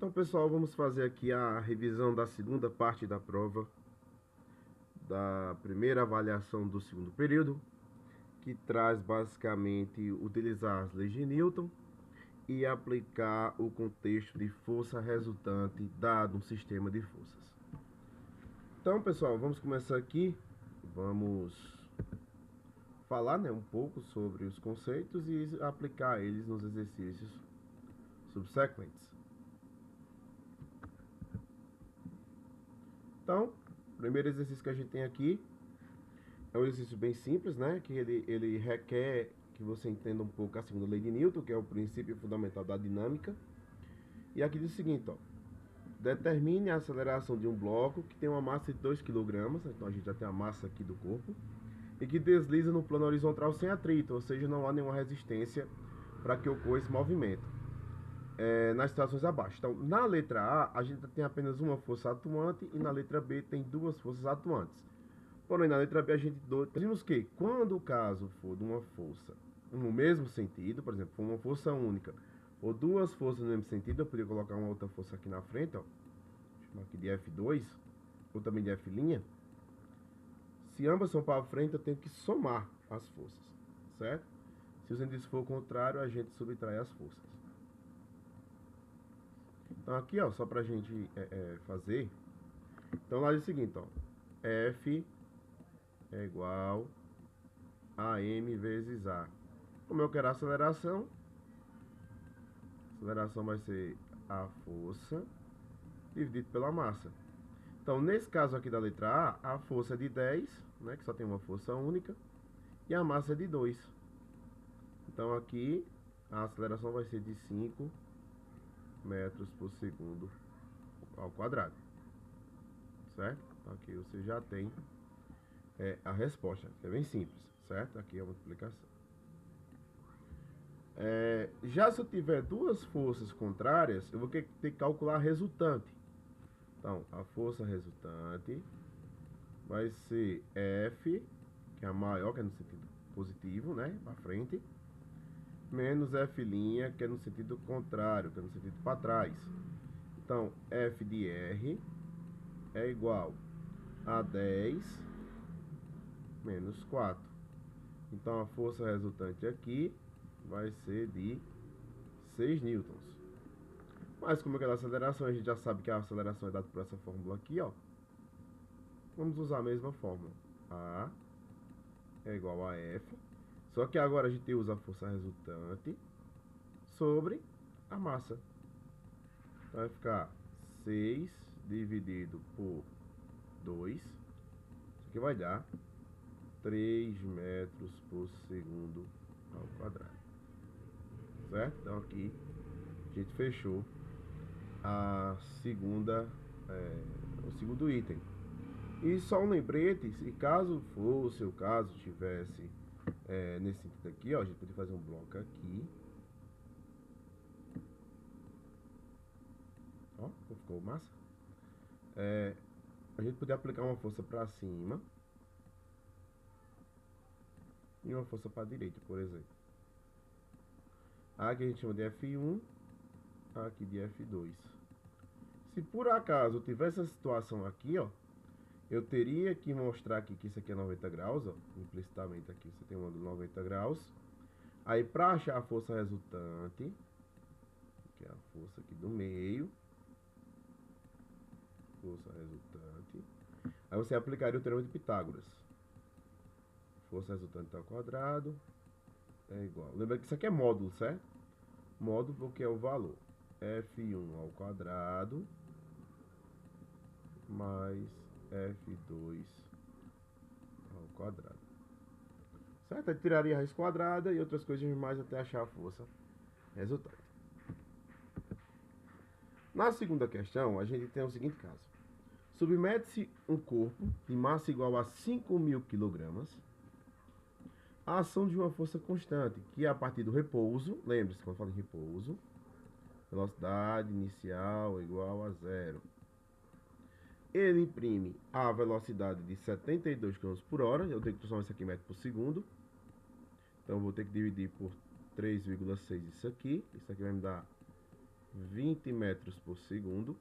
Então, pessoal, vamos fazer aqui a revisão da segunda parte da prova, da primeira avaliação do segundo período, que traz basicamente utilizar as leis de Newton e aplicar o contexto de força resultante dado um sistema de forças. Então, pessoal, vamos começar aqui. Vamos falar, um pouco sobre os conceitos e aplicar eles nos exercícios subsequentes. Então, o primeiro exercício que a gente tem aqui é um exercício bem simples, que ele requer que você entenda um pouco a segunda lei de Newton, que é o princípio fundamental da dinâmica. E aqui diz o seguinte, determine a aceleração de um bloco que tem uma massa de 2 kg, então a gente já tem a massa aqui do corpo, e que desliza no plano horizontal sem atrito, ou seja, não há nenhuma resistência para que ocorra esse movimento. Nas situações abaixo. Então, na letra A, a gente tem apenas uma força atuante e na letra B tem duas forças atuantes. Porém, na letra B a gente dizemos que quando o caso for de uma força no mesmo sentido, por exemplo, for uma força única ou duas forças no mesmo sentido, eu poderia colocar uma outra força aqui na frente, chamar aqui de F2 ou também de F'. Se ambas são para frente, eu tenho que somar as forças, certo? Se o sentido for o contrário, a gente subtrai as forças. Então aqui, só pra gente fazer. Então lá diz o seguinte, F é igual a M vezes A. Como eu quero a aceleração vai ser a força dividido pela massa. Então nesse caso aqui da letra A, a força é de 10, que só tem uma força única, e a massa é de 2. Então aqui a aceleração vai ser de 5 metros por segundo ao quadrado, certo? Então aqui você já tem a resposta, que é bem simples, certo? Aqui é a multiplicação. Já se eu tiver duas forças contrárias, eu vou ter que calcular a resultante. Então, a força resultante vai ser F, que é a maior, que é no sentido positivo, para frente, menos F', que é no sentido contrário, que é no sentido para trás. Então, F de R é igual a 10 menos 4. Então, a força resultante aqui vai ser de 6 newtons. Mas como aquela aceleração, a gente já sabe que a aceleração é dada por essa fórmula aqui, Vamos usar a mesma fórmula. A é igual a F. Só que agora a gente usa a força resultante sobre a massa. Então vai ficar 6 dividido por 2. Isso aqui vai dar 3 metros por segundo ao quadrado. Certo? Então aqui a gente fechou a segunda, o segundo item. E só um lembrete, se caso fosse o caso, tivesse nesse sentido aqui, a gente poderia fazer um bloco aqui. Ficou massa. A gente poderia aplicar uma força para cima e uma força para a direita, por exemplo. Aqui a gente chama de F1, aqui de F2. Se por acaso eu tivesse essa situação aqui, eu teria que mostrar aqui que isso aqui é 90 graus, implicitamente aqui você tem um ângulo de 90 graus. Aí para achar a força resultante, que é a força aqui do meio, força resultante, aí você aplicaria o teorema de Pitágoras. Força resultante ao quadrado é igual. Lembra que isso aqui é módulo, certo? Módulo porque é o valor. F1 ao quadrado mais F2 ao quadrado. Certo? Eu tiraria a raiz quadrada e outras coisas mais até achar a força resultante. Na segunda questão, a gente tem o seguinte caso. Submete-se um corpo de massa igual a 5.000 kg a ação de uma força constante, que é a partir do repouso, lembre-se quando falo em repouso, velocidade inicial igual a 0. Ele imprime a velocidade de 72 km por hora, eu tenho que transformar isso aqui em metro por segundo, então eu vou ter que dividir por 3,6 isso aqui vai me dar 20 metros por segundo.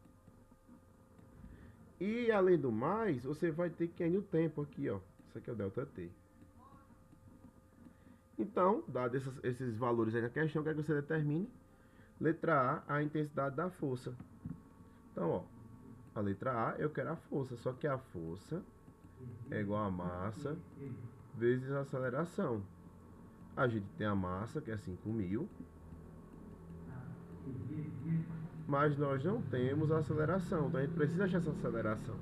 E além do mais, você vai ter que ir no tempo aqui, ó. Isso aqui é o ΔT. Então, dados esses valores aí na questão, quer que você determine. Letra A, a intensidade da força. Então, ó, a letra A eu quero a força, só que a força é igual a massa vezes a aceleração. A gente tem a massa, que é 5.000, mas nós não temos a aceleração, então a gente precisa achar essa aceleração.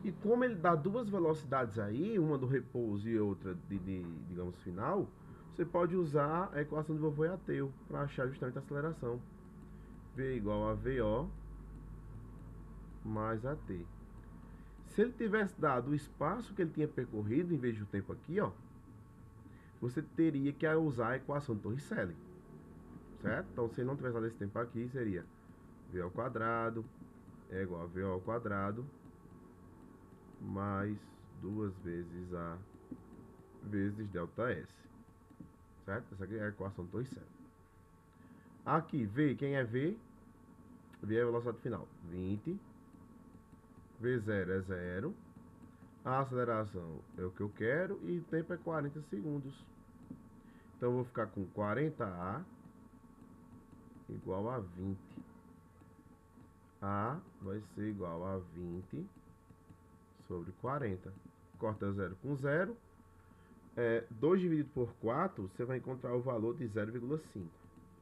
E como ele dá duas velocidades aí, uma do repouso e outra digamos, final, você pode usar a equação de vovô e ateu para achar justamente a aceleração. V igual a VO mais AT. Se ele tivesse dado o espaço que ele tinha percorrido, em vez do tempo aqui, ó, você teria que usar a equação de Torricelli, certo? Então, se ele não tivesse dado esse tempo aqui, seria V ao quadrado é igual a VO ao quadrado mais 2 vezes A vezes ΔS, certo? Essa aqui é a equação de Torricelli. Aqui, V, quem é V? V é a velocidade final, 20. V0 é 0. A aceleração é o que eu quero e o tempo é 40 segundos. Então eu vou ficar com 40A igual a 20. A vai ser igual a 20 sobre 40. Corta 0 com 0. 2 dividido por 4, você vai encontrar o valor de 0,5.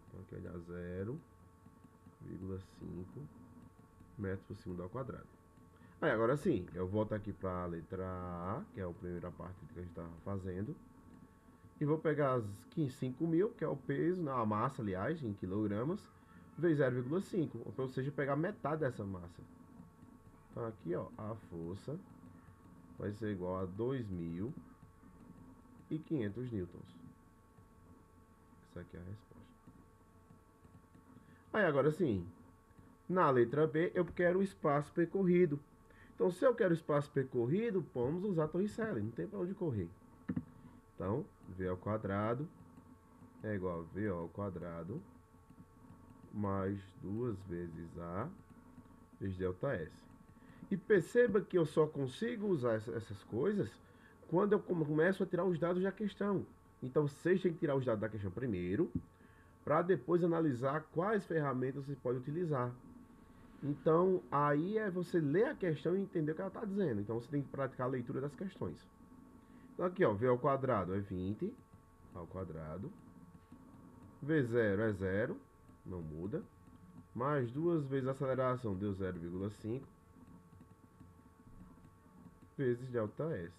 Então aqui dá 0,5 metros por segundo ao quadrado. Aí agora sim, eu volto aqui para a letra A, que é a primeira parte que a gente estava fazendo. E vou pegar as 5.000, que é o peso, a massa, aliás, em quilogramas, vezes 0,5, ou seja, pegar metade dessa massa. Então aqui, ó, a força vai ser igual a 2.500 newtons. Essa aqui é a resposta. Aí agora sim, na letra B, eu quero o espaço percorrido. Então, se eu quero espaço percorrido, vamos usar Torricelli, não tem para onde correr. Então, V ao quadrado é igual a VO ao quadrado mais 2 vezes A vezes ΔS. E perceba que eu só consigo usar essas coisas quando eu começo a tirar os dados da questão. Então, vocês têm que tirar os dados da questão primeiro, para depois analisar quais ferramentas você pode utilizar. Então, aí é você ler a questão e entender o que ela está dizendo. Então, você tem que praticar a leitura das questões. Então, aqui, ó, V ao quadrado é 20 ao quadrado. V0 é 0, não muda. Mais 2 vezes a aceleração deu 0,5 vezes ΔS.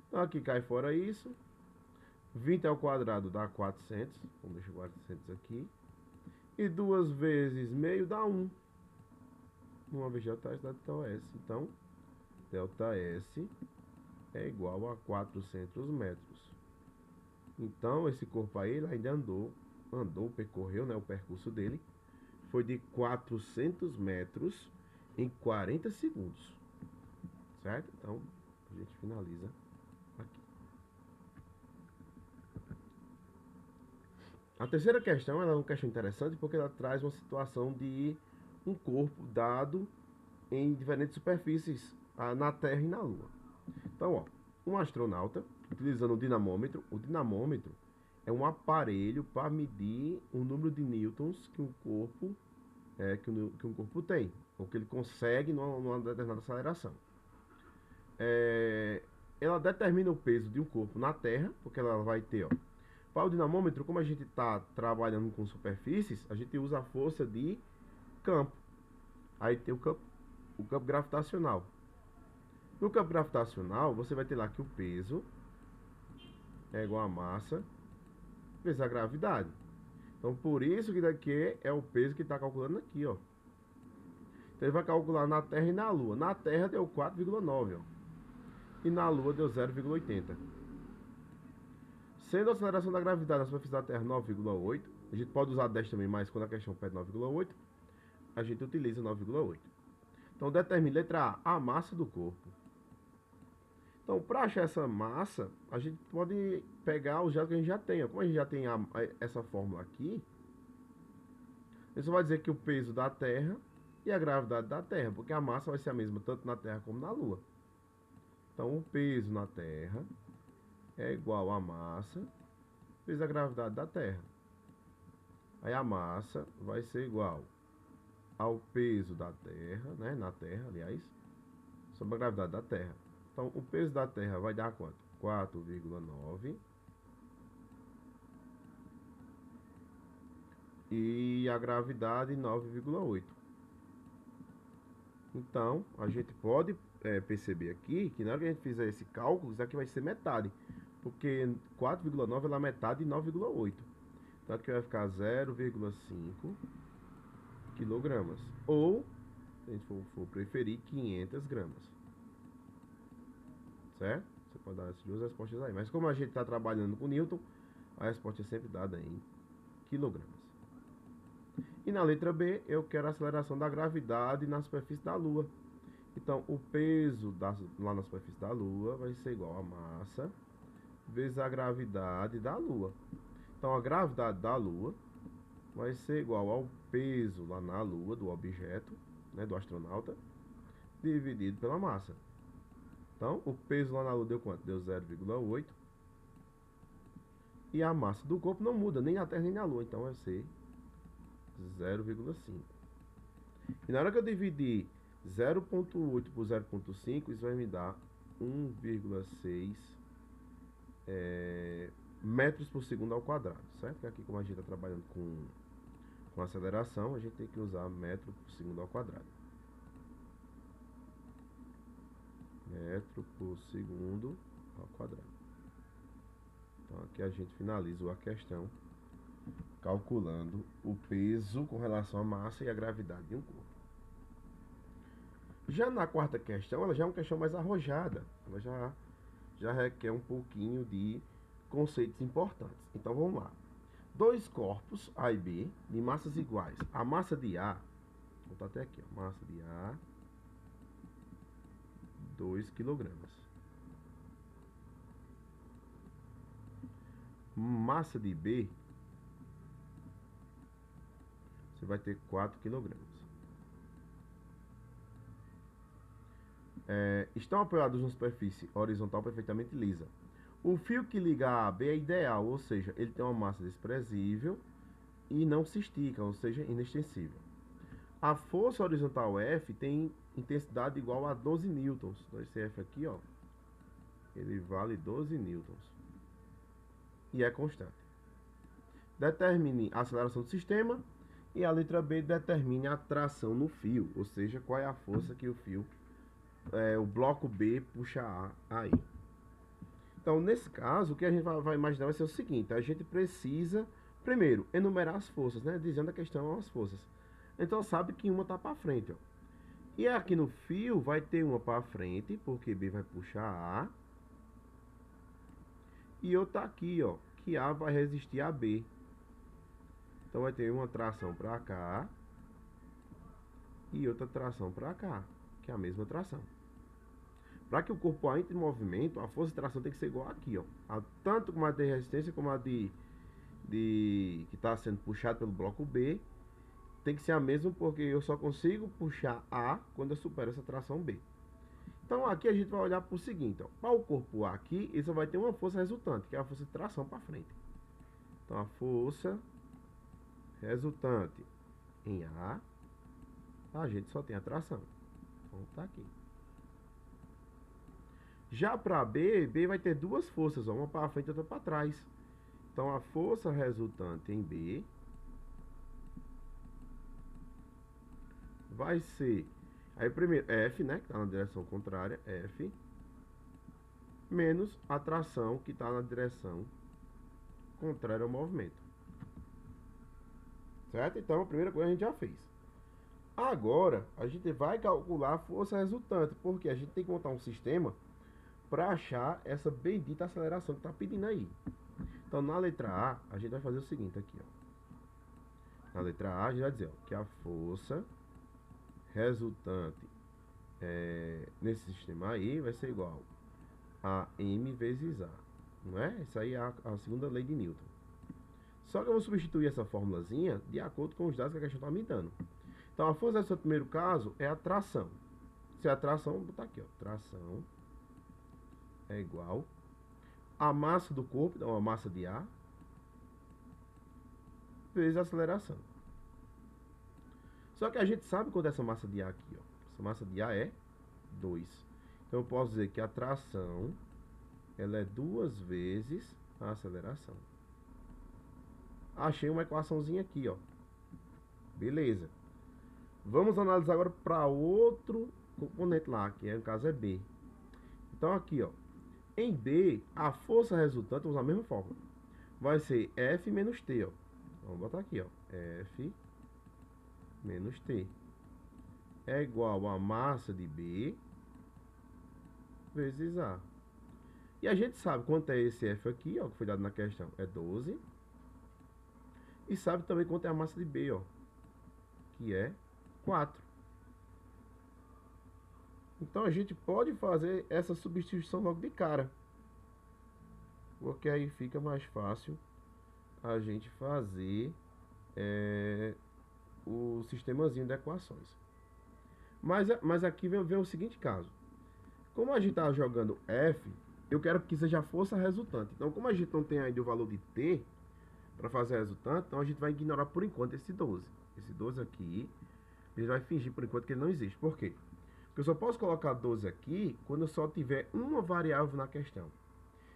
Então, aqui cai fora isso. 20 ao quadrado dá 400. Vamos deixar 400 aqui. E 2 vezes meio dá 1. Uma vez ΔS dá ΔS. Então, ΔS é igual a 400 metros. Então, esse corpo aí, ele ainda percorreu, né, o percurso dele. Foi de 400 metros em 40 segundos. Certo? Então, a gente finaliza aqui. A terceira questão, ela é uma questão interessante porque ela traz uma situação de um corpo dado em diferentes superfícies, na Terra e na Lua. Então, ó, um astronauta utilizando o dinamômetro. O dinamômetro é um aparelho para medir o número de newtons que um corpo tem, ou que ele consegue numa determinada aceleração. Ela determina o peso de um corpo na Terra, porque ela vai ter, ó, para o dinamômetro, como a gente está trabalhando com superfícies, a gente usa a força de campo. Aí tem o campo gravitacional. No campo gravitacional, você vai ter lá que o peso é igual a massa vezes a gravidade. Então, por isso que daqui é o peso que está calculando aqui, ó. Então, ele vai calcular na Terra e na Lua. Na Terra deu 4,9, ó. E na Lua deu 0,80. Sendo a aceleração da gravidade na superfície da Terra 9,8, a gente pode usar 10 também, mas quando a questão pede 9,8, a gente utiliza 9,8. Então, determine letra A massa do corpo. Então, para achar essa massa, a gente pode pegar os dados que a gente já tem. Como a gente já tem essa fórmula aqui, Isso vai dizer que o peso da Terra e a gravidade da Terra, porque a massa vai ser a mesma tanto na Terra como na Lua. Então, o peso na Terra é igual à massa vezes a gravidade da Terra. Aí a massa vai ser igual ao peso da Terra, né? Na Terra, aliás, sobre a gravidade da Terra. Então, o peso da Terra vai dar quanto? 4,9. E a gravidade 9,8. Então, a gente pode perceber aqui que na hora que a gente fizer esse cálculo, isso aqui vai ser metade. Porque 4,9 é a metade de 9,8. Então aqui vai ficar 0,5 quilogramas. Ou, se a gente for preferir, 500 gramas. Certo? Você pode dar essas duas respostas aí. Mas como a gente está trabalhando com Newton, a resposta é sempre dada em quilogramas. E na letra B, eu quero a aceleração da gravidade na superfície da Lua. Então, o peso lá na superfície da Lua vai ser igual a massa vezes a gravidade da Lua. Então, a gravidade da Lua vai ser igual ao peso lá na Lua do objeto, né, do astronauta, dividido pela massa. Então, o peso lá na Lua deu quanto? Deu 0,8. E a massa do corpo não muda, nem na Terra nem na Lua. Então, vai ser 0,5. E na hora que eu dividir 0,8 por 0,5, isso vai me dar 1,6 metros por segundo ao quadrado, certo? Que aqui, como a gente está trabalhando com aceleração, a gente tem que usar metro por segundo ao quadrado. Metro por segundo ao quadrado. Então aqui a gente finaliza a questão calculando o peso com relação à massa e à gravidade de um corpo. Já na quarta questão, ela já é uma questão mais arrojada. Ela já requer um pouquinho de conceitos importantes. Então vamos lá. Dois corpos, A e B, de massas iguais. A massa de A, vou botar até aqui, ó, massa de A, 2 kg. Massa de B, você vai ter 4 kg. Estão apoiados numa superfície horizontal perfeitamente lisa. O fio que liga A a B é ideal, ou seja, ele tem uma massa desprezível e não se estica, ou seja, inextensível. A força horizontal F tem intensidade igual a 12 newtons. Então esse F aqui, ó, ele vale 12 newtons. E é constante. Determine a aceleração do sistema. E a letra B determine a tração no fio, ou seja, qual é a força que o fio, o bloco B puxa A aí. Então, nesse caso, o que a gente vai imaginar vai ser o seguinte: a gente precisa, primeiro, enumerar as forças, né? Dizendo a questão as forças. Então, sabe que uma está para frente, ó. E aqui no fio vai ter uma para frente, porque B vai puxar A. E outra aqui, ó, que A vai resistir a B. Então, vai ter uma tração para cá e outra tração para cá, que é a mesma tração. Para que o corpo entre em movimento, a força de tração tem que ser igual aqui, ó. Tanto como a de resistência como a que está sendo puxado pelo bloco B, tem que ser a mesma, porque eu só consigo puxar A quando eu supero essa tração B. Então aqui a gente vai olhar para o seguinte, ó. Para o corpo A aqui, ele só vai ter uma força resultante, que é a força de tração para frente. Então a força resultante em a gente só tem a tração. Então tá aqui. Já para B, B vai ter duas forças, ó, uma para frente e outra para trás. Então a força resultante em B vai ser, aí primeiro F, né, que está na direção contrária, F, menos a tração que está na direção contrária ao movimento. Certo? Então a primeira coisa a gente já fez. Agora a gente vai calcular a força resultante, porque a gente tem que montar um sistema para achar essa bendita aceleração que está pedindo aí. Então na letra A a gente vai fazer o seguinte aqui, ó. Na letra A a gente vai dizer, ó, que a força resultante nesse sistema aí vai ser igual a m vezes A, não é? Isso aí é a segunda lei de Newton. Só que eu vou substituir essa formulazinha de acordo com os dados que a questão está me dando. Então, a força do primeiro caso é a tração. Se a tração, vou botar aqui, ó, tração é igual a massa do corpo, então a massa de ar, vezes a aceleração. Só que a gente sabe quanto é essa massa de ar aqui, ó. Essa massa de ar é 2. Então eu posso dizer que a tração ela é 2 vezes a aceleração. Achei uma equaçãozinha aqui, ó. Beleza. Vamos analisar agora para outro componente lá, que no caso é B. Então aqui, ó. Em B, a força resultante, vamos usar a mesma fórmula. Vai ser F menos T, ó. Vamos botar aqui, ó. F menos T é igual a massa de B vezes A. E a gente sabe quanto é esse F aqui, ó, que foi dado na questão, é 12. E sabe também quanto é a massa de B, ó, que é 4. Então a gente pode fazer essa substituição logo de cara, porque aí fica mais fácil a gente fazer o sistemazinho de equações. Mas aqui vem o seguinte caso. Como a gente está jogando F, eu quero que seja a força resultante. Então, como a gente não tem ainda o valor de T para fazer a resultante, então a gente vai ignorar por enquanto esse 12. Esse 12 aqui, a gente vai fingir por enquanto que ele não existe. Por quê? Porque eu só posso colocar 12 aqui quando eu só tiver uma variável na questão.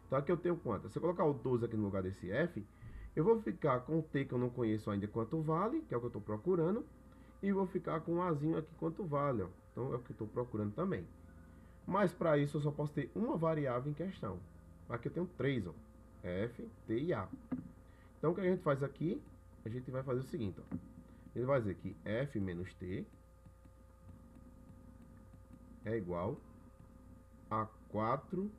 Então aqui eu tenho quanto? Se eu colocar o 12 aqui no lugar desse F, eu vou ficar com o T que eu não conheço ainda quanto vale, que é o que eu estou procurando, e vou ficar com o Azinho aqui quanto vale, ó. Então é o que eu estou procurando também. Mas para isso eu só posso ter uma variável em questão. Aqui eu tenho 3, ó. F, T e A. Então o que a gente faz aqui? A gente vai fazer o seguinte, ó. Ele vai dizer que F menos T é igual a 4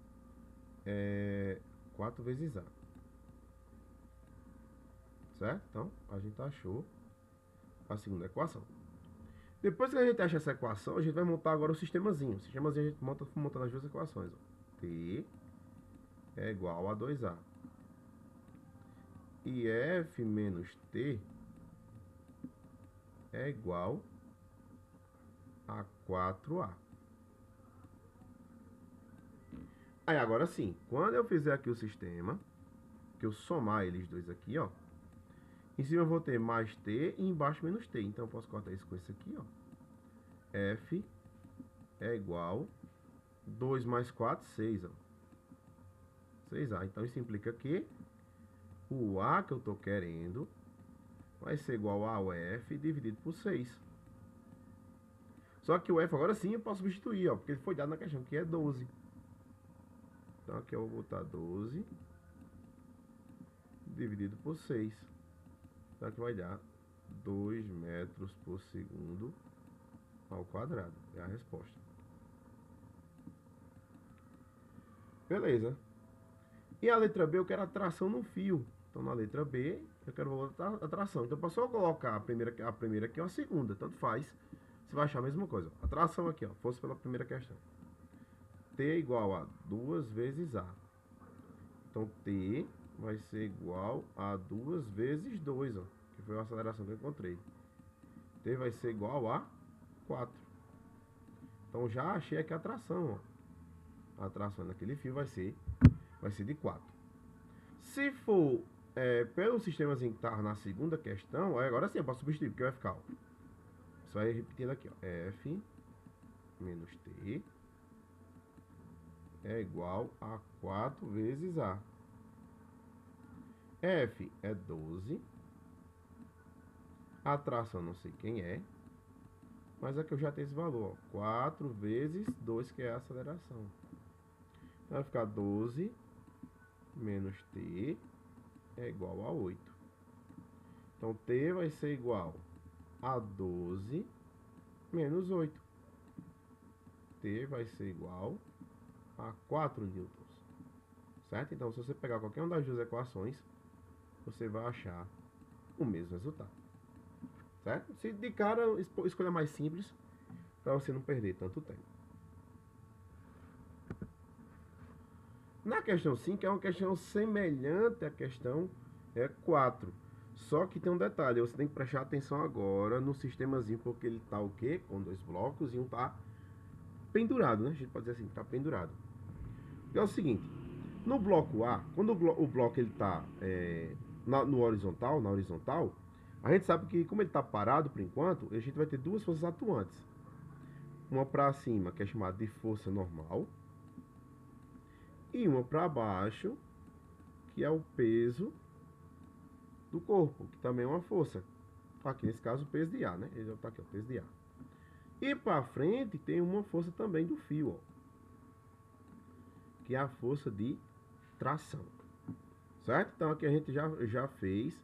vezes A. Certo? Então, a gente achou a segunda equação. Depois que a gente acha essa equação, a gente vai montar agora o sistemazinho. O sistemazinho a gente monta as duas equações, ó. T é igual a 2A. E F menos T é igual a 4A. Aí agora sim, quando eu fizer aqui o sistema, que eu somar eles dois aqui, ó, em cima eu vou ter mais T e embaixo menos T. Então eu posso cortar isso com esse aqui, ó. F é igual 2 mais 4, 6, ó. 6A. Então isso implica que o A que eu tô querendo vai ser igual ao F dividido por 6. Só que o F agora sim eu posso substituir, ó, porque ele foi dado na questão, que é 12. Então aqui eu vou botar 12 dividido por 6. Então aqui vai dar 2 metros por segundo ao quadrado. É a resposta. Beleza. E a letra B eu quero a tração no fio. Então na letra B eu quero a tração. Então para só colocar a primeira aqui ou a segunda, tanto faz. Você vai achar a mesma coisa. A tração aqui, ó, fosse pela primeira questão. T é igual a 2 vezes A. Então T vai ser igual a 2 vezes 2, ó, que foi a aceleração que eu encontrei. T vai ser igual a 4. Então já achei aqui a tração, ó. A tração naquele fio vai ser de 4. Se for pelo sistemazinho que está na segunda questão, aí agora sim eu posso substituir, porque vai ficar, ó, só vai repetindo aqui, ó, F menos T é igual a 4 vezes A. F é 12. A tração não sei quem é, mas aqui eu já tenho esse valor, ó, 4 vezes 2, que é a aceleração. Então vai ficar 12 menos T é igual a 8. Então T vai ser igual a 12 menos 8. T vai ser igual a 4 newtons. Certo? Então se você pegar qualquer uma das duas equações, você vai achar o mesmo resultado. Certo? Se de cara escolha mais simples, para você não perder tanto tempo. Na questão 5 é uma questão semelhante à questão 4. Só que tem um detalhe, você tem que prestar atenção agora no sistemazinho, porque ele tá o quê? Com dois blocos e um tá pendurado, né? A gente pode dizer assim, tá pendurado. E é o seguinte, no bloco A, quando o bloco ele tá no horizontal, na horizontal, a gente sabe que como ele tá parado por enquanto, a gente vai ter duas forças atuantes. Uma para cima, que é chamada de força normal, e uma para baixo, que é o peso do corpo, que também é uma força. Aqui nesse caso o peso de ar, né? Ele tá aqui, o peso de ar. E para frente tem uma força também do fio, ó, que é a força de tração. Certo? Então aqui a gente já fez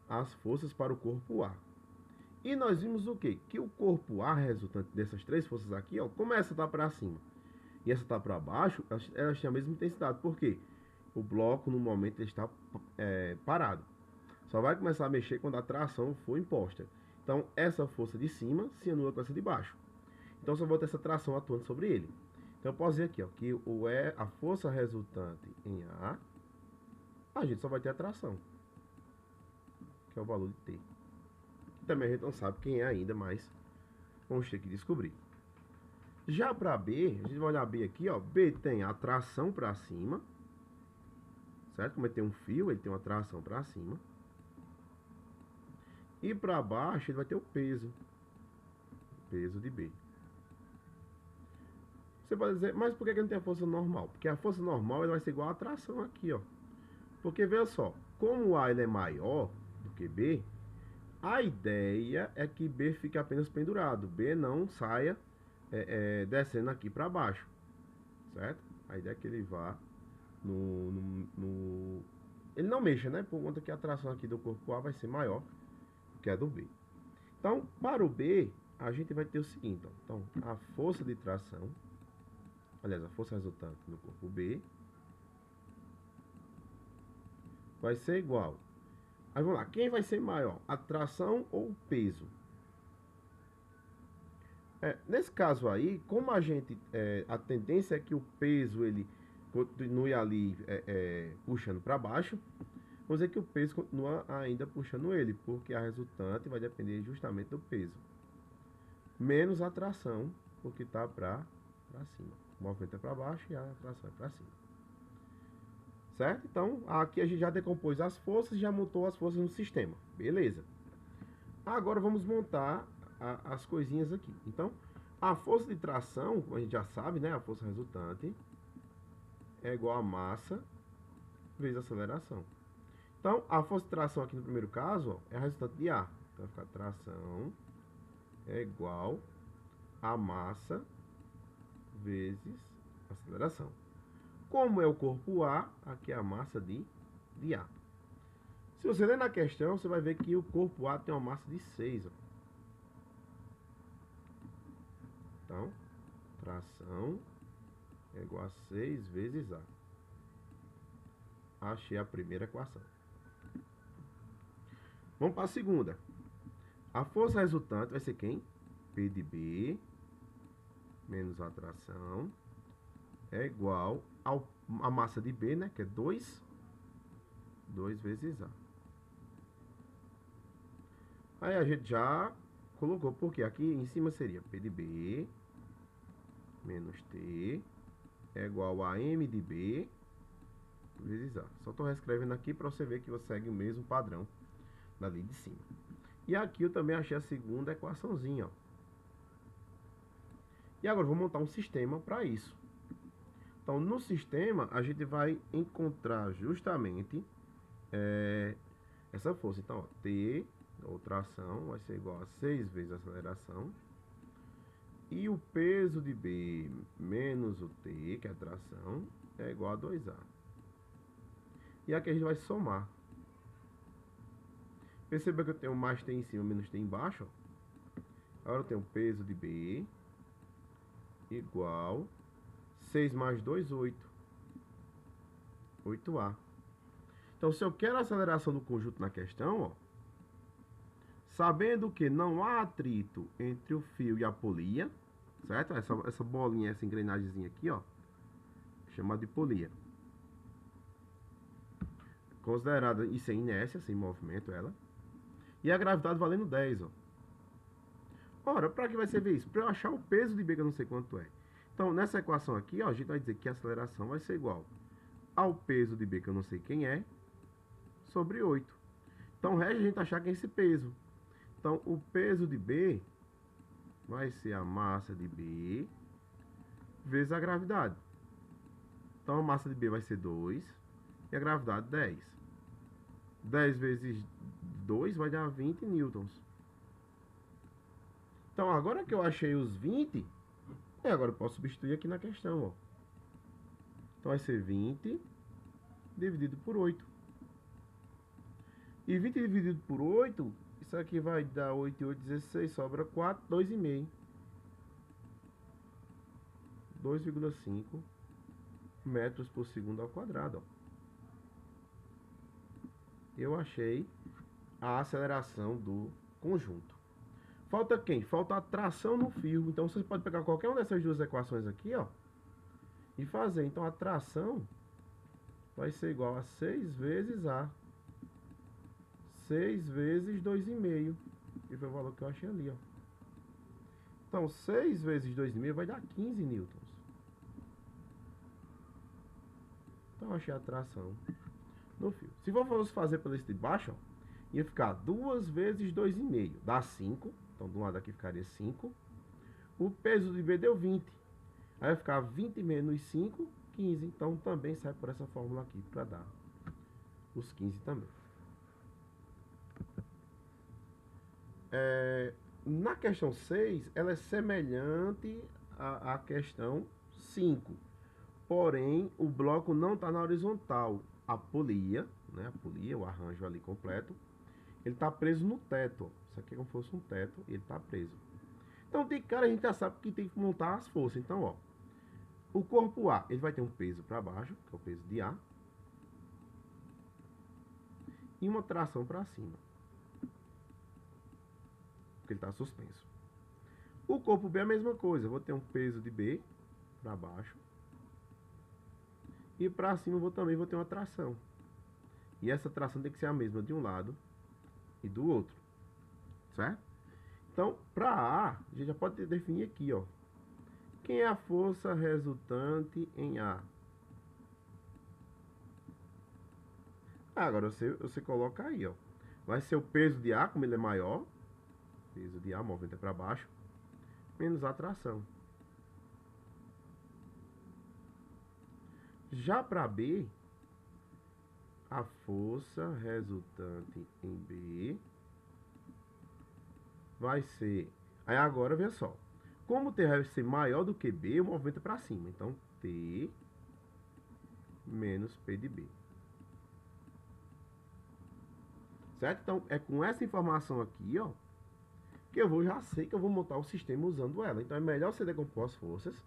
as forças para o corpo A. E nós vimos o quê? Que o corpo A resultante dessas três forças aqui, ó, como essa tá para cima e essa tá para baixo, elas têm a mesma intensidade. Por quê? O bloco no momento ele está parado. Só vai começar a mexer quando a tração for imposta. Então essa força de cima se anula com essa de baixo. Então só vou ter essa tração atuando sobre ele. Então eu posso dizer aqui, ó, que a força resultante em A gente só vai ter a tração, que é o valor de T. Também a gente não sabe quem é ainda, mas vamos ter que descobrir. Já para B, a gente vai olhar B aqui, ó. B tem a tração para cima, certo? Como ele tem um fio, ele tem uma tração para cima. E para baixo ele vai ter o peso de B. Você pode dizer, mas por que não tem a força normal? Porque a força normal ela vai ser igual à tração aqui, ó. Porque veja só, como A ele é maior do que B, a ideia é que B fique apenas pendurado. B não saia descendo aqui para baixo, certo? A ideia é que ele vá ele não mexa, né? Por conta que a tração aqui do corpo A vai ser maior que a do B. Então, para o B, a gente vai ter o seguinte, ó. Então, a força de tração, aliás, a força resultante no corpo B vai ser igual. Aí vamos lá, quem vai ser maior? A tração ou o peso? Nesse caso aí, como a tendência é que o peso ele continue ali puxando para baixo, vamos dizer que o peso continua ainda puxando ele, porque a resultante vai depender justamente do peso, menos a tração, porque está para cima. O movimento é para baixo e a tração é para cima. Certo? Então, aqui a gente já decompôs as forças e já montou as forças no sistema. Beleza. Agora vamos montar as coisinhas aqui. Então, a força de tração, como a gente já sabe, né? A força resultante é igual a massa vezes a aceleração. Então, a força de tração aqui no primeiro caso, ó, é a resultante de A. Então, vai ficar tração é igual a massa vezes aceleração. Como é o corpo A, aqui é a massa de A. Se você ler na questão, você vai ver que o corpo A tem uma massa de 6. Ó. Então, tração é igual a 6 vezes A. Achei a primeira equação. Vamos para a segunda. A força resultante vai ser quem? P de B menos a tração é igual a massa de B, né? Que é 2 vezes A. Aí a gente já colocou, porque aqui em cima seria P de B menos T é igual a M de B vezes A. Só estou reescrevendo aqui para você ver que você segue o mesmo padrão dali de cima. E aqui eu também achei a segunda equaçãozinha, ó. E agora eu vou montar um sistema para isso. Então, no sistema, a gente vai encontrar justamente essa força. Então, ó, T, ou tração, vai ser igual a 6 vezes a aceleração. E o peso de B menos o T, que é a tração, é igual a 2A. E aqui a gente vai somar. Perceba que eu tenho mais T em cima, menos T embaixo. Ó. Agora eu tenho peso de B igual 6 mais 2, 8. 8A. Então, se eu quero a aceleração do conjunto na questão, ó, sabendo que não há atrito entre o fio e a polia, certo? Essa bolinha, essa engrenagemzinha aqui, ó, chamada de polia. Considerada isso é inércia, sem movimento ela. E a gravidade valendo 10, ó. Ora, para que vai servir isso? Para eu achar o peso de B, que eu não sei quanto é. Então, nessa equação aqui, ó, a gente vai dizer que a aceleração vai ser igual ao peso de B, que eu não sei quem é, sobre 8. Então, o resto a gente achar que é esse peso. Então, o peso de B vai ser a massa de B vezes a gravidade. Então, a massa de B vai ser 2 e a gravidade 10. 10 vezes 2 vai dar 20 newtons. Então, agora que eu achei os 20, agora eu posso substituir aqui na questão, ó. Então, vai ser 20 dividido por 8. E 20 dividido por 8, isso aqui vai dar 8 e 8, 16, sobra 4, 2,5. 2,5 metros por segundo ao quadrado, ó. Eu achei a aceleração do conjunto. Falta quem? Falta a tração no fio. Então, você pode pegar qualquer uma dessas duas equações aqui, ó, e fazer. Então, a tração vai ser igual a 6 vezes A. 6 vezes 2,5. E foi o valor que eu achei ali, ó. Então, 6 vezes 2,5 vai dar 15 newtons. Então, eu achei a tração no fio. Se fosse fazer pelo esse de baixo, ó, ia ficar 2 vezes 2,5. Dá 5. Então, do lado aqui ficaria 5. O peso de B deu 20. Aí vai ficar 20 menos 5, 15. Então, também sai por essa fórmula aqui para dar os 15 também. Na questão 6, ela é semelhante à questão 5. Porém, o bloco não está na horizontal. A polia, né, a polia, o arranjo ali completo, ele está preso no teto. Ó. Isso aqui é como se fosse um teto e ele está preso. Então, de cara, a gente já sabe que tem que montar as forças. Então, ó, o corpo A, ele vai ter um peso para baixo, que é o peso de A, e uma tração para cima, porque ele está suspenso. O corpo B é a mesma coisa. Eu vou ter um peso de B para baixo, e para cima eu também vou ter uma tração. E essa tração tem que ser a mesma de um lado e do outro. Certo? Então, para A, a gente já pode definir aqui, ó. Quem é a força resultante em A? Agora você coloca aí, ó. Vai ser o peso de A, como ele é maior. Peso de A, movimento para baixo. Menos a tração. Já para B, a força resultante em B vai ser... Aí agora, veja só. Como T vai ser maior do que B, o movimento é para cima. Então, T menos P de B. Certo? Então, é com essa informação aqui, ó, que eu já sei que eu vou montar o sistema usando ela. Então, é melhor você decompor as forças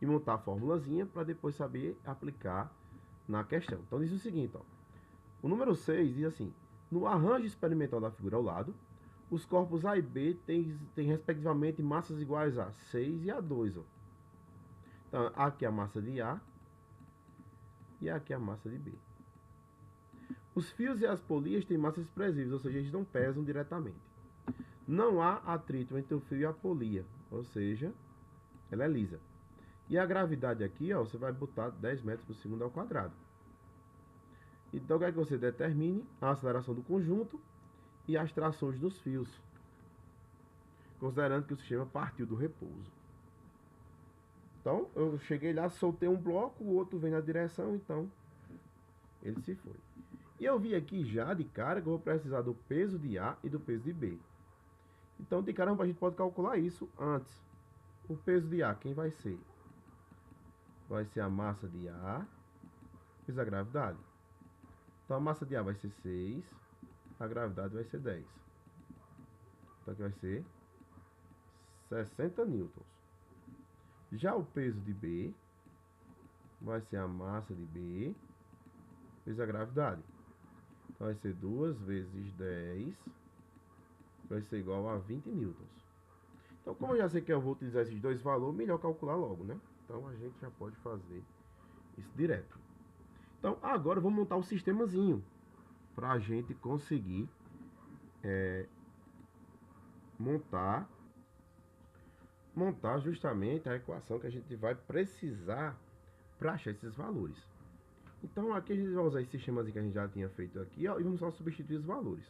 e montar a formulazinha para depois saber aplicar na questão. Então, diz o seguinte, ó. O número 6 diz assim: no arranjo experimental da figura ao lado, os corpos A e B têm respectivamente massas iguais a 6 e a 2. Ó. Então, aqui é a massa de A e aqui é a massa de B. Os fios e as polias têm massas expressíveis, ou seja, eles não pesam diretamente. Não há atrito entre o fio e a polia, ou seja, ela é lisa. E a gravidade aqui, ó, você vai botar 10 metros por segundo ao quadrado. Então, quer que você determine a aceleração do conjunto e as trações dos fios, considerando que o sistema partiu do repouso. Então, eu cheguei lá, soltei um bloco, o outro vem na direção, então ele se foi. E eu vi aqui já de cara que eu vou precisar do peso de A e do peso de B. Então, de caramba, a gente pode calcular isso antes. O peso de A, quem vai ser? Vai ser a massa de A vezes a gravidade. Então, a massa de A vai ser 6, a gravidade vai ser 10. Então, aqui vai ser 60 newtons. Já o peso de B vai ser a massa de B vezes a gravidade. Então, vai ser 2 vezes 10, vai ser igual a 20 newtons. Então, como eu já sei que eu vou utilizar esses dois valores, melhor calcular logo, né? Então, a gente já pode fazer isso direto. Então, agora eu vou montar o sistemazinho para a gente conseguir montar justamente a equação que a gente vai precisar para achar esses valores. Então aqui a gente vai usar esse sistema que a gente já tinha feito aqui, ó, e vamos só substituir os valores.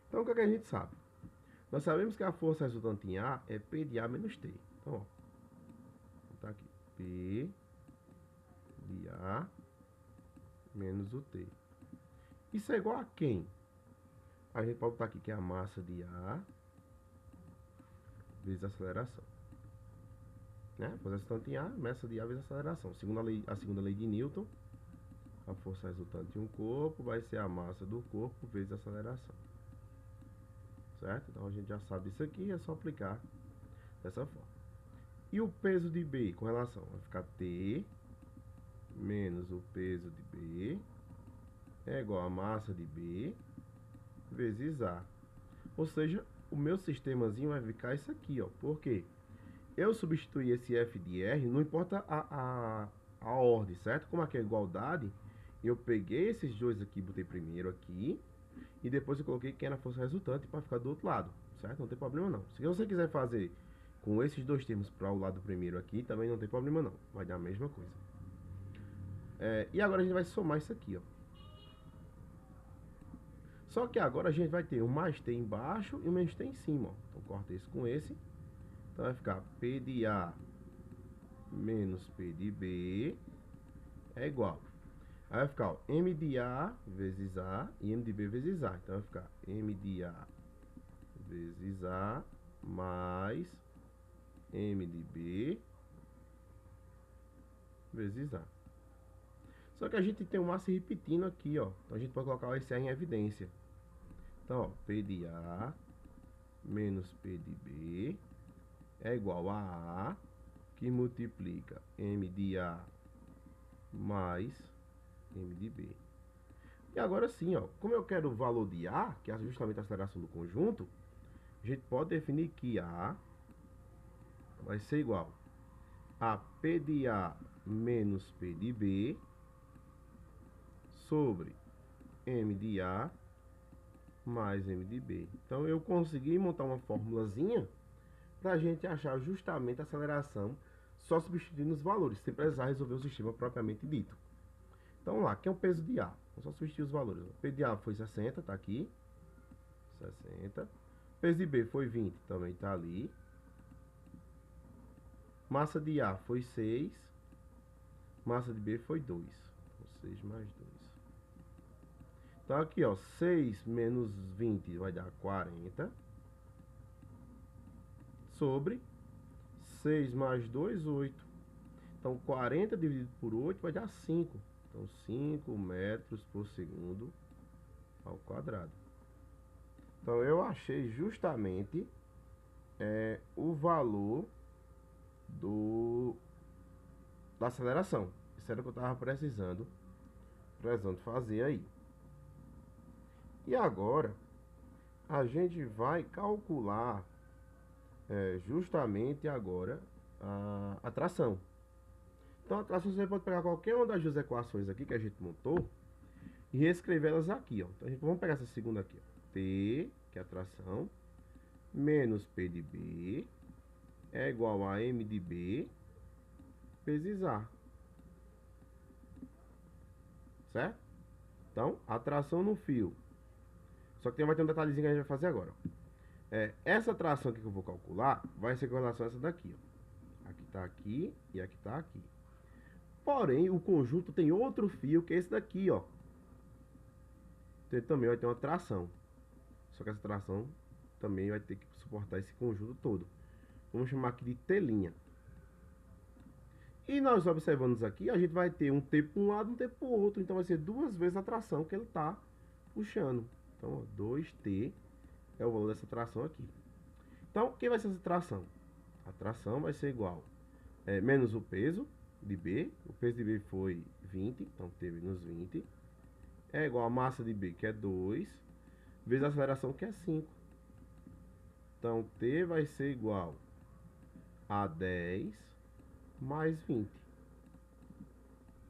Então o que é que a gente sabe? Nós sabemos que a força resultante em A é P de A menos T. Então, ó, vou botar aqui P de A menos o T. Isso é igual a quem? A gente pode botar aqui que é a massa de A vezes a aceleração. Né? Força resultante em A, massa de A vezes a aceleração. A segunda lei de Newton, a força resultante em um corpo vai ser a massa do corpo vezes a aceleração. Certo? Então a gente já sabe isso aqui, é só aplicar dessa forma. E o peso de B com relação? Vai ficar T menos o peso de B é igual a massa de B vezes A. Ou seja, o meu sistemazinho vai ficar isso aqui, ó. Por quê? Eu substituí esse F de R, não importa a ordem, certo? Como aqui é igualdade, eu peguei esses dois aqui, botei primeiro aqui, e depois eu coloquei quem era a força resultante para ficar do outro lado, certo? Não tem problema não. Se você quiser fazer com esses dois termos para o lado primeiro aqui, também não tem problema não. Vai dar a mesma coisa. E agora a gente vai somar isso aqui, ó. Só que agora a gente vai ter um mais T embaixo e um menos T em cima, ó. Então corta isso com esse. Então vai ficar P de A menos P de B é igual. Aí vai ficar, ó, M de A vezes A e M de B vezes A. Então vai ficar M de A vezes A mais M de B vezes A. Só que a gente tem um A se repetindo aqui, ó. Então a gente pode colocar esse A em evidência. Então, ó, P de A menos P de B é igual a A, que multiplica M de A mais M de B. E agora sim, ó, como eu quero o valor de A, que é justamente a aceleração do conjunto, a gente pode definir que A vai ser igual a P de A menos P de B sobre M de A mais M de B. Então eu consegui montar uma formulazinha para a gente achar justamente a aceleração só substituindo os valores, sem precisar resolver o sistema propriamente dito. Então vamos lá, aqui é o peso de A. Vamos só substituir os valores. O peso de A foi 60, tá aqui. 60. O peso de B foi 20, também tá ali. Massa de A foi 6. Massa de B foi 2. Então 6 mais 2. Então aqui, ó, 6 menos 20 vai dar 40. Sobre 6 mais 2, 8. Então 40 dividido por 8 vai dar 5. Então 5 metros por segundo ao quadrado. Então eu achei justamente o valor da aceleração. Isso era o que eu estava precisando fazer aí. E agora a gente vai calcular justamente agora a tração. Então a tração você pode pegar qualquer uma das duas equações aqui que a gente montou e reescrever elas aqui, ó. Então vamos pegar essa segunda aqui, ó. T, que é a tração, menos P de B é igual a M de B vezes A. Certo? Então, a tração no fio. Só que vai ter um detalhezinho que a gente vai fazer agora. Essa tração aqui que eu vou calcular vai ser com relação a essa daqui, ó. Aqui tá aqui e aqui tá aqui. Porém, o conjunto tem outro fio que é esse daqui, ó. Então, também vai ter uma tração. Só que essa tração também vai ter que suportar esse conjunto todo. Vamos chamar aqui de telinha. E nós observando aqui, a gente vai ter um T para um lado e um T para o outro. Então vai ser duas vezes a tração que ele está puxando. Então, ó, 2T é o valor dessa tração aqui. Então, o que vai ser essa tração? A tração vai ser igual menos o peso de B. O peso de B foi 20, então T menos 20. É igual a massa de B, que é 2, vezes a aceleração, que é 5. Então, T vai ser igual a 10 mais 20.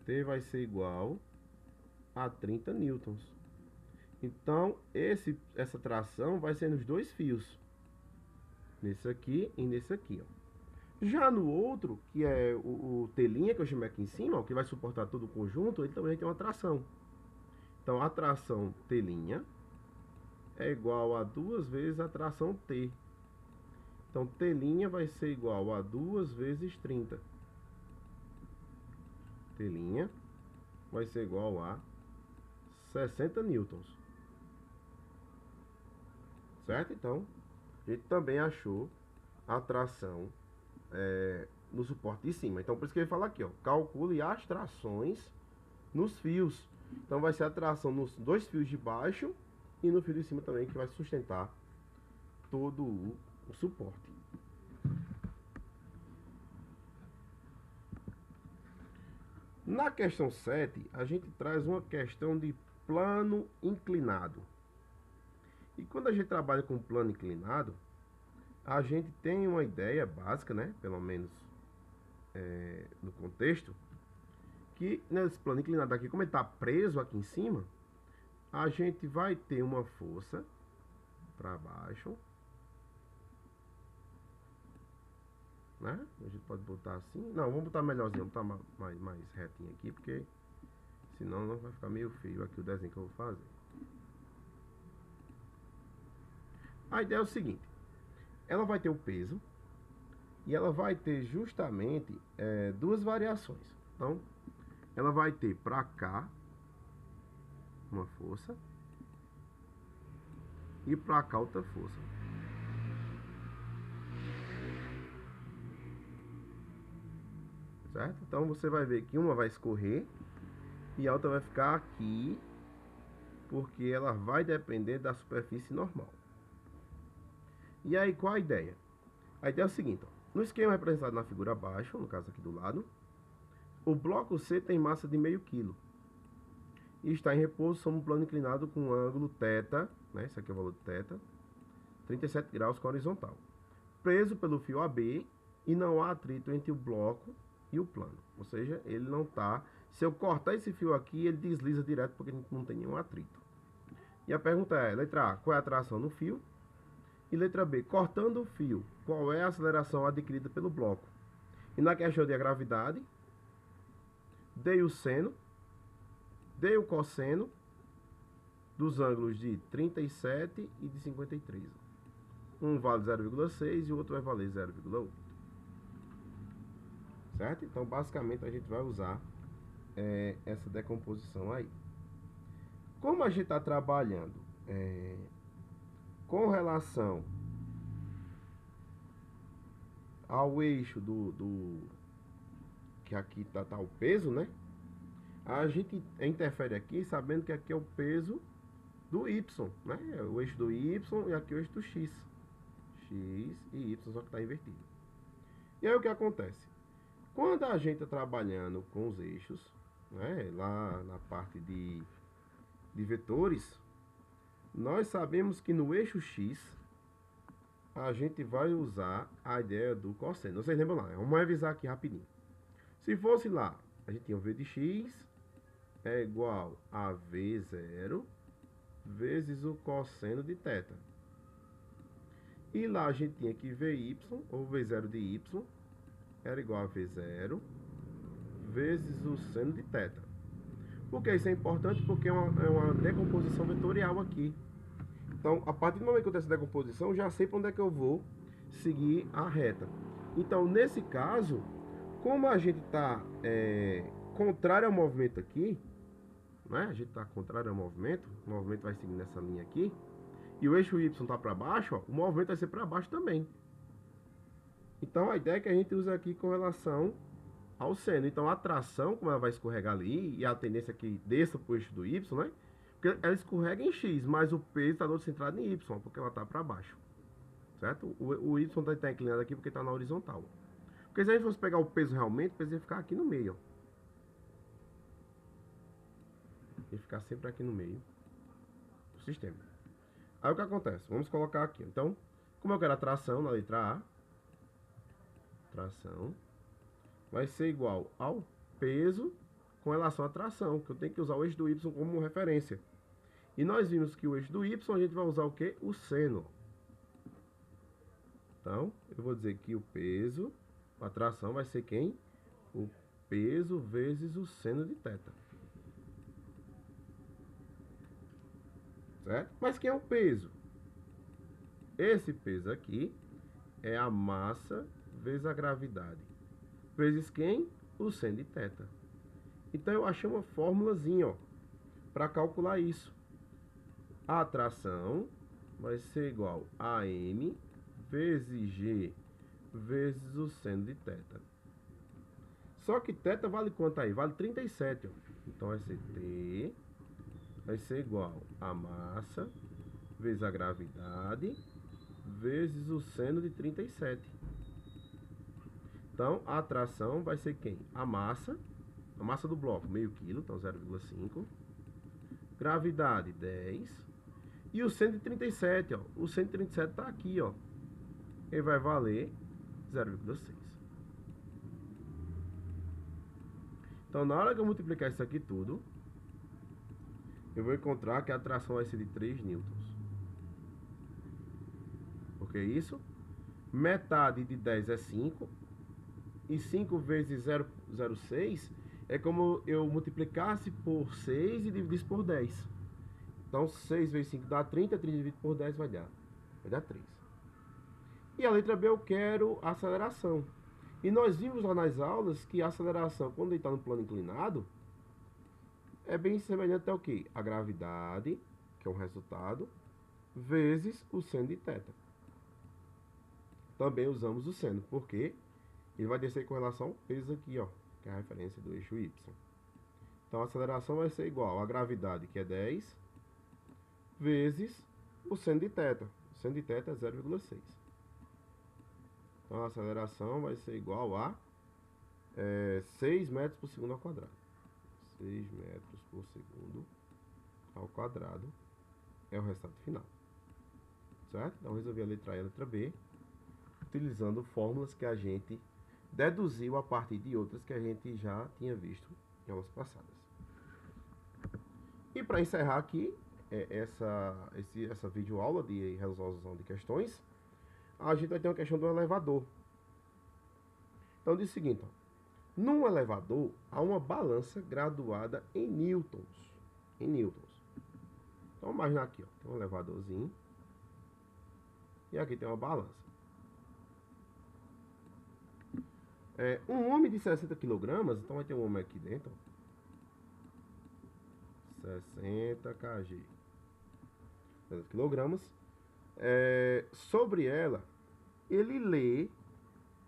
T vai ser igual a 30 newtons. Então, essa tração vai ser nos dois fios. Nesse aqui e nesse aqui, ó. Já no outro, que é o telinha que eu chamei aqui em cima, ó, que vai suportar todo o conjunto, ele também tem uma tração. Então, a tração telinha é igual a 2 vezes a tração T. Então, telinha vai ser igual a 2 vezes 30. Telinha vai ser igual a 60 newtons. Certo? Então, a gente também achou a tração no suporte de cima. Então, por isso que ele fala aqui, ó, calcule as trações nos fios. Então, vai ser a tração nos dois fios de baixo e no fio de cima também, que vai sustentar todo o suporte. Na questão 7, a gente traz uma questão de plano inclinado. E quando a gente trabalha com plano inclinado, a gente tem uma ideia básica, né? Pelo menos no contexto, que nesse plano inclinado aqui, como ele está preso aqui em cima, a gente vai ter uma força para baixo, né? A gente pode botar assim. Não, vamos botar melhorzinho, vamos botar mais retinho aqui, porque senão não vai ficar meio feio aqui o desenho que eu vou fazer. A ideia é o seguinte: ela vai ter o peso e ela vai ter justamente duas variações. Então, ela vai ter para cá uma força e para cá outra força. Certo? Então você vai ver que uma vai escorrer e a outra vai ficar aqui, porque ela vai depender da superfície normal. E aí, qual a ideia? A ideia é o seguinte, ó, no esquema representado na figura abaixo, no caso aqui do lado, o bloco C tem massa de meio quilo e está em repouso sobre um plano inclinado com um ângulo θ, né, esse aqui é o valor de θ, 37 graus com a horizontal, preso pelo fio AB e não há atrito entre o bloco e o plano, ou seja, ele não está, se eu cortar esse fio aqui, ele desliza direto porque não tem nenhum atrito. E a pergunta é, letra A, qual é a tração no fio? E letra B, cortando o fio, qual é a aceleração adquirida pelo bloco? E na questão de gravidade, dei o seno, dei o cosseno dos ângulos de 37 e de 53. Um vale 0,6 e o outro vai valer 0,8. Certo? Então, basicamente, a gente vai usar essa decomposição aí. Como a gente está trabalhando com relação ao eixo que aqui tá o peso, né? A gente interfere aqui sabendo que aqui é o peso do Y, né? É o eixo do Y e aqui é o eixo do X. X e Y, só que está invertido. E aí o que acontece? Quando a gente está trabalhando com os eixos, né? Lá na parte de vetores, nós sabemos que no eixo X a gente vai usar a ideia do cosseno. Vocês lembram lá? Vamos revisar aqui rapidinho. Se fosse lá, a gente tinha o V de X é igual a V0 vezes o cosseno de θ. E lá a gente tinha que VY, ou V0 de Y, era igual a V0 vezes o seno de θ. Por que isso é importante? Porque é uma decomposição vetorial aqui. Então, a partir do momento que eu tenho essa decomposição, já sei para onde é que eu vou seguir a reta. Então, nesse caso, como a gente está contrário ao movimento aqui, né? A gente está contrário ao movimento, o movimento vai seguir nessa linha aqui, e o eixo Y está para baixo, ó, o movimento vai ser para baixo também. Então, a ideia é que a gente usa aqui com relação ao seno. Então, a tração, como ela vai escorregar ali, e a tendência é que desça para o eixo do Y, né? Porque ela escorrega em X, mas o peso está todo centrado em Y, porque ela está para baixo. Certo? O Y está inclinado aqui porque está na horizontal. Porque se a gente fosse pegar o peso realmente, o peso ia ficar aqui no meio. Ia ficar sempre aqui no meio do sistema. Aí o que acontece? Vamos colocar aqui. Então, como eu quero a tração na letra A, tração vai ser igual ao peso com relação à tração, que eu tenho que usar o eixo do Y como referência. E nós vimos que o eixo do y, a gente vai usar o quê? O seno. Então, eu vou dizer que o peso, a tração vai ser quem? O peso vezes o seno de θ. Certo? Mas quem é o peso? Esse peso aqui é a massa vezes a gravidade. Vezes quem? O seno de θ. Então, eu achei uma formulazinha, ó, para calcular isso. A tração vai ser igual a M vezes G vezes o seno de θ. Só que θ vale quanto aí? Vale 37, ó. Então, vai ser T, vai ser igual a massa vezes a gravidade vezes o seno de 37. Então, a tração vai ser quem? A massa do bloco, meio quilo, então 0,5. Gravidade, 10. E o 137, ó. O 137 tá aqui, ó. Ele vai valer 0,6. Então, na hora que eu multiplicar isso aqui tudo, eu vou encontrar que a tração vai ser de 3 newtons. Porque isso? Metade de 10 é 5. E 5 vezes 0,06 é como eu multiplicasse por 6 e dividisse por 10. Então, 6 vezes 5 dá 30, 30 dividido por 10 vai dar 3. E a letra B eu quero a aceleração. E nós vimos lá nas aulas que a aceleração, quando ele está no plano inclinado, é bem semelhante ao quê? A gravidade, que é um resultado, vezes o seno de θ. Também usamos o seno, porque ele vai descer com relação ao peso aqui, ó, que é a referência do eixo y. Então, a aceleração vai ser igual à gravidade, que é 10, vezes o seno de θ. O seno de θ é 0,6. Então, a aceleração vai ser igual a 6 metros por segundo ao quadrado. 6 metros por segundo ao quadrado é o resultado final. Certo? Então, resolvi a letra A e a letra B, utilizando fórmulas que a gente deduziu a partir de outras que a gente já tinha visto em aulas passadas. E para encerrar aqui essa videoaula de resolução de questões, a gente vai ter uma questão do elevador. Então diz o seguinte, ó, num elevador há uma balança graduada em newtons. Então vamos imaginar aqui, ó, tem um elevadorzinho e aqui tem uma balança. Um homem de 60 kg, então vai ter um homem aqui dentro, ó, 60 kg, 60 kg. Sobre ela, ele lê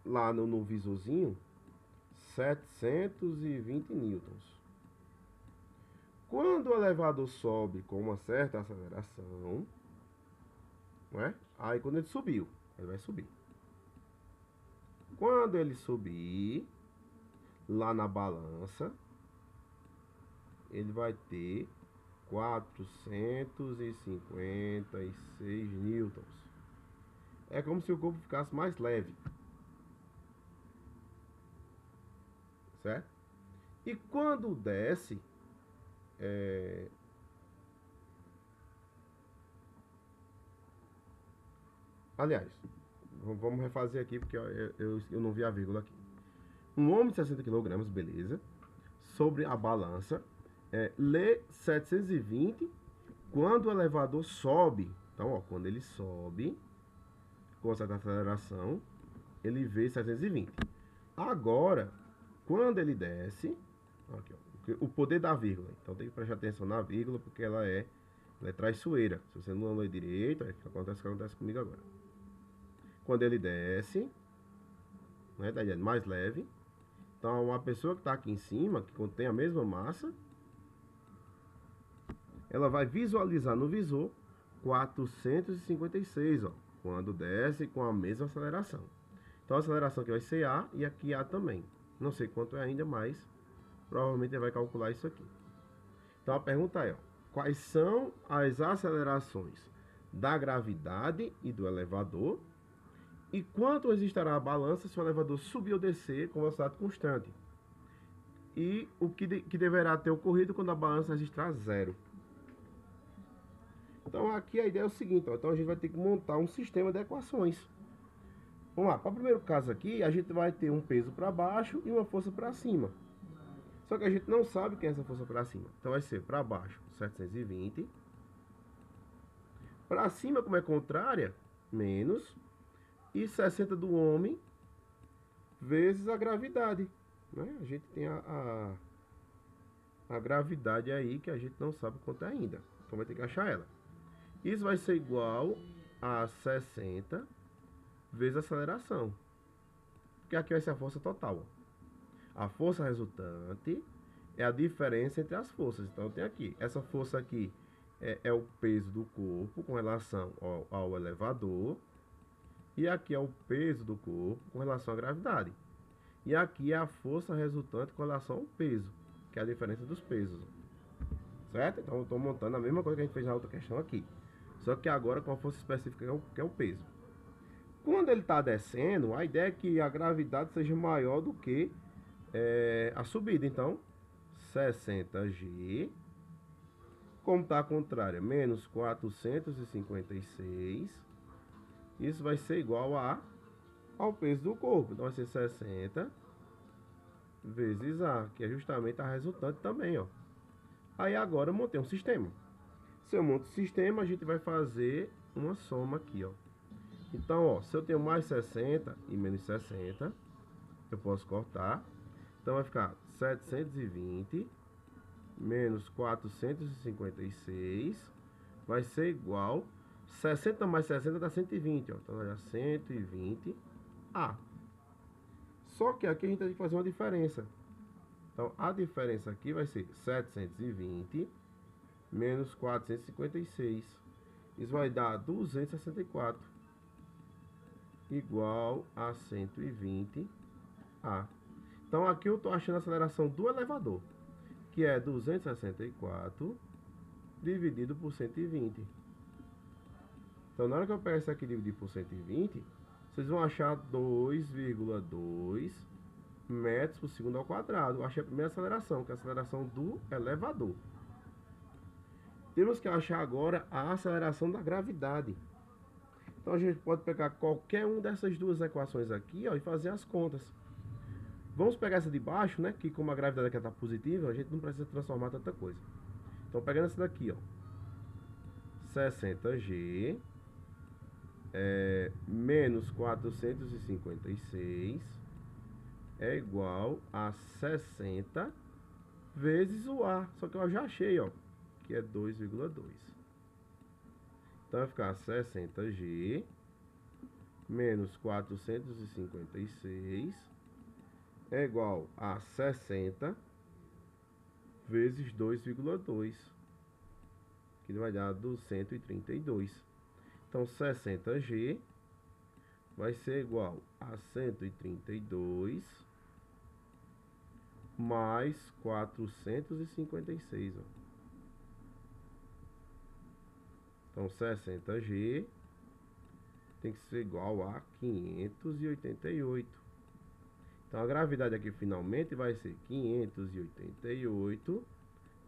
lá no visorzinho 720 newtons. Quando o elevador sobe com uma certa aceleração, não é? Aí quando ele subiu, ele vai subir. Quando ele subir lá na balança, ele vai ter 456 newtons. É como se o corpo ficasse mais leve. Certo? E quando desce, aliás, vamos refazer aqui porque eu não vi a vírgula aqui. Um homem de 60 kg, beleza, sobre a balança, lê 720 quando o elevador sobe. Então, ó, quando ele sobe com certa aceleração, ele vê 720. Agora, quando ele desce, aqui, ó, o poder da vírgula. Então tem que prestar atenção na vírgula porque ela é traiçoeira. Se você não lê direito, é o que acontece comigo agora. Quando ele desce, né, tá mais leve. Então uma pessoa que está aqui em cima, que contém a mesma massa, ela vai visualizar no visor 456, ó, quando desce com a mesma aceleração. Então a aceleração aqui vai ser A e aqui A também. Não sei quanto é ainda, mas provavelmente ele vai calcular isso aqui. Então a pergunta é, ó, quais são as acelerações da gravidade e do elevador? E quanto resistirá a balança se o elevador subir ou descer com velocidade constante? E o que deverá ter ocorrido quando a balança resistirá a zero? Então aqui a ideia é o seguinte, ó, então a gente vai ter que montar um sistema de equações. Vamos lá, para o primeiro caso aqui, a gente vai ter um peso para baixo e uma força para cima. Só que a gente não sabe quem é essa força para cima. Então vai ser para baixo 720. Para cima, como é contrária, menos. E 60 do homem vezes a gravidade. Né? A gente tem a gravidade aí que a gente não sabe quanto é ainda. Então vai ter que achar ela. Isso vai ser igual a 60 vezes a aceleração. Porque aqui vai ser a força total. Ó. A força resultante é a diferença entre as forças. Então tem aqui. Essa força aqui é o peso do corpo com relação ao elevador. E aqui é o peso do corpo com relação à gravidade. E aqui é a força resultante com relação ao peso, que é a diferença dos pesos. Certo? Então eu estou montando a mesma coisa que a gente fez na outra questão aqui. Só que agora com a força específica que é o peso. Quando ele está descendo, a ideia é que a gravidade seja maior do que a subida. Então, 60G, como está a contrária, menos 456, isso vai ser igual ao peso do corpo. Então vai ser 60 vezes A, que é justamente a resultante também, ó. Aí agora eu montei um sistema. Se eu monto o sistema, a gente vai fazer uma soma aqui, ó. Então, ó, se eu tenho mais 60 e menos 60, eu posso cortar. Então vai ficar 720 menos 456 vai ser igual 60 mais 60 dá 120, ó. Então vai dar 120A. Só que aqui a gente tem que fazer uma diferença. Então a diferença aqui vai ser 720 menos 456. Isso vai dar 264 igual a 120A. Então aqui eu estou achando a aceleração do elevador, que é 264 dividido por 120. Então na hora que eu pegar isso aqui e dividir por 120, vocês vão achar 2,2 metros por segundo ao quadrado. Eu achei a primeira aceleração, que é a aceleração do elevador. Temos que achar agora a aceleração da gravidade. Então a gente pode pegar qualquer uma dessas duas equações aqui, ó, e fazer as contas. Vamos pegar essa de baixo, né? Que como a gravidade aqui está positiva, a gente não precisa transformar tanta coisa. Então pegando essa daqui, ó, 60G menos 456 é igual a 60 vezes o A. Só que eu já achei, ó, que é 2,2. Então vai ficar 60G menos 456 é igual a 60 vezes 2,2, que vai dar 232. Então 60G vai ser igual a 132 mais 456. Ó. Então 60G tem que ser igual a 588. Então a gravidade aqui finalmente vai ser 588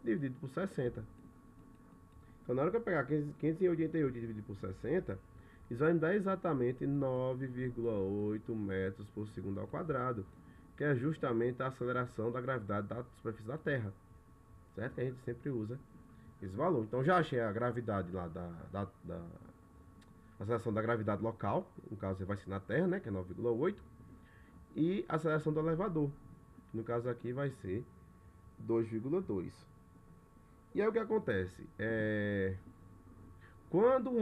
dividido por 60. Então na hora que eu pegar 588 dividido por 60, isso vai me dar exatamente 9,8 metros por segundo ao quadrado, que é justamente a aceleração da gravidade da superfície da Terra. Certo? Que a gente sempre usa esse valor. Então já achei a gravidade lá a aceleração da gravidade local, no caso vai ser na Terra, né, que é 9,8, e a aceleração do elevador, no caso aqui vai ser 2,2. E aí o que acontece? Quando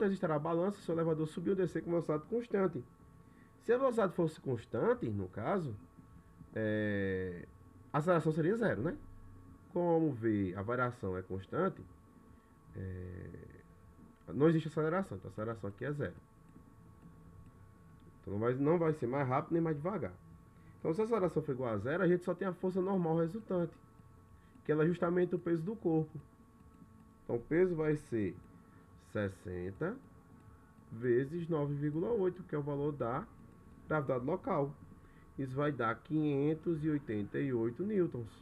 existirá a balança, se o elevador subir ou descer com velocidade constante. Se a velocidade fosse constante, no caso, a aceleração seria zero, né? Como V, a variação é constante, não existe aceleração, então a aceleração aqui é zero. Então não vai ser mais rápido nem mais devagar. Então se a aceleração for igual a zero, a gente só tem a força normal resultante, que ela é justamente o peso do corpo. Então o peso vai ser 60 vezes 9,8, que é o valor da gravidade local. Isso vai dar 588 newtons.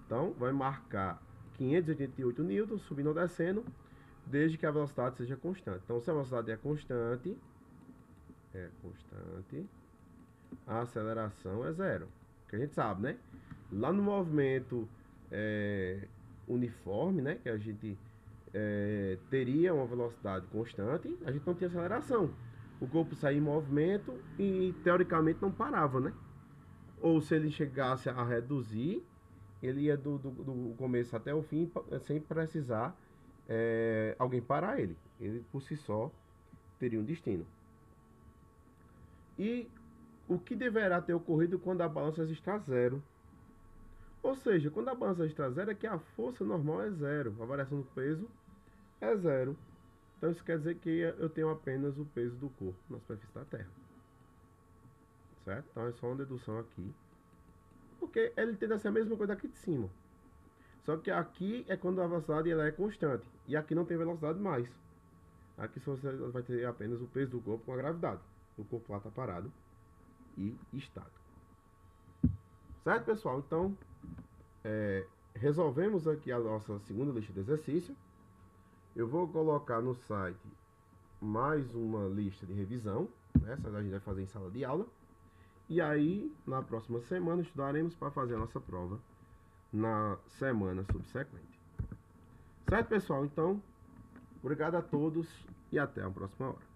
Então vai marcar 588 newtons, subindo ou descendo, desde que a velocidade seja constante. Então, se a velocidade é constante, a aceleração é zero. Que a gente sabe, né? Lá no movimento uniforme, né? Que a gente teria uma velocidade constante, a gente não tinha aceleração. O corpo saía em movimento e teoricamente não parava, né? Ou se ele chegasse a reduzir, ele ia do começo até o fim sem precisar alguém parar ele. Ele por si só teria um destino. E o que deverá ter ocorrido quando a balança está zero? Ou seja, quando a balança está zero é que a força normal é zero, a variação do peso é zero. Então isso quer dizer que eu tenho apenas o peso do corpo na superfície da Terra. Certo? Então é só uma dedução aqui. Porque ele tende a ser a mesma coisa aqui de cima. Só que aqui é quando a velocidade ela é constante. E aqui não tem velocidade mais. Aqui você vai ter apenas o peso do corpo com a gravidade. O corpo lá está parado e estático. Certo, pessoal? Então, resolvemos aqui a nossa segunda lista de exercício. Eu vou colocar no site mais uma lista de revisão. Essa a gente vai fazer em sala de aula. E aí, na próxima semana, estudaremos para fazer a nossa prova na semana subsequente. Certo, pessoal? Então, obrigado a todos e até a próxima hora.